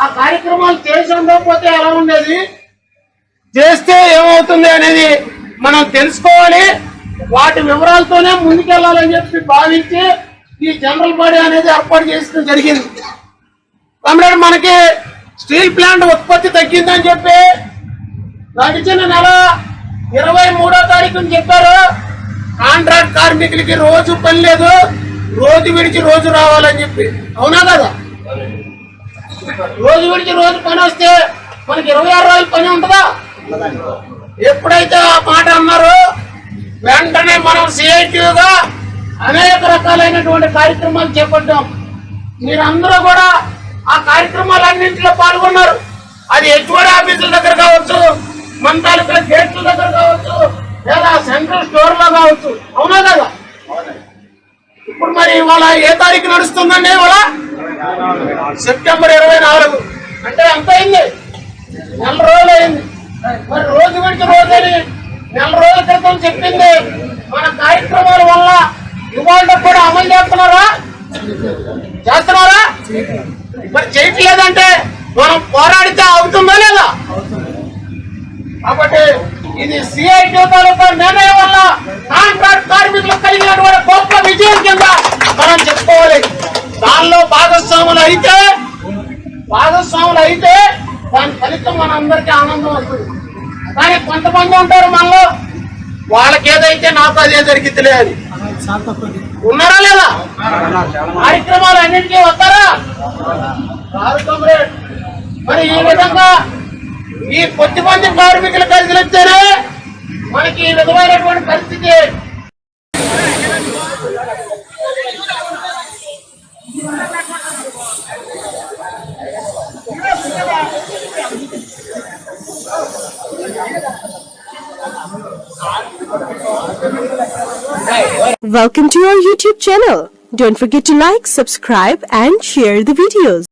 ఆ కార్యక్రమాలు చేసి ఉండకపోతే ఎలా ఉండేది, చేస్తే ఏమవుతుంది అనేది మనం తెలుసుకోవాలి. వాటి వివరాలతోనే ముందుకెళ్లాలని చెప్పి భావించి ఈ జనరల్ బాడీ అనేది ఏర్పాటు చేయడం జరిగింది. కామ్రేడ్, మనకి స్టీల్ ప్లాంట్ ఉత్పత్తి తగ్గిందని చెప్పి గడిచిన నెల 23వ తారీఖుని చెప్పారు. కాంట్రాక్ట్ కార్మికులకి రోజు పని లేదు, రోజు విడిచి రోజు రావాలని చెప్పి. అవునా కదా? రోజు విడిచి రోజు పని వస్తే మనకి 26 రోజులు పని ఉంటుందా? ఎప్పుడైతే ఆ మాట అన్నారో వెంటనే మనం సిఐటిగా అనేక రకాలైనటువంటి కార్యక్రమాలు చేపట్టాం. మీరందరూ కూడా ఆ కార్యక్రమాలన్నింటిలో పాల్గొన్నారు. అది హెచ్ఓడి ఆఫీసుల దగ్గర కావచ్చు, మన తాలూకా గేట్ల దగ్గర కావచ్చు, లేదా సెంట్రల్ స్టోర్ లో కావచ్చు. అవునా కదా? ఇప్పుడు మరి ఇవాళ ఏ తారీఖు నడుస్తుందండి? ఇవాళ సెప్టెంబర్ 24. అంటే ఎంత అయింది? 4 రోజులు అయింది. మరి రోజు విడిచి రోజని 4 రోజుల క్రితం చెప్పింది మన కార్యక్రమాల వల్ల ఇవాళ కూడా అమలు చేస్తున్నారా? మరి చేయట్లేదంటే మనం పోరాడితే అవుతుందా లేదా? కాబట్టి ఇది సిఐటి తాలూకా నిర్ణయం వల్ల కాంట్రాక్ట్ కార్మికులకు కలిగినటువంటి గొప్ప విజయం కింద మనం చెప్పుకోవాలి. దానిలో భాగస్వాములు అయితే దాని ఫలితం మనందరికీ ఆనందం వస్తుంది. కానీ కొంతమంది ఉంటారు మనలో, వాళ్ళకి ఏదైతే నాకు అదే జరిగిద్దిలే అని. ఉన్నారా లేదా? కార్యక్రమాలు అన్నింటికీ వస్తారా? రాదు కామ్రేడ్. మరి ఈ విధంగా ఈ కొద్దిమంది కార్మికులు కలిగితేనే మనకి ఈ విధమైనటువంటి పరిస్థితి. Welcome to our YouTube channel. Don't forget to like, subscribe and share the videos.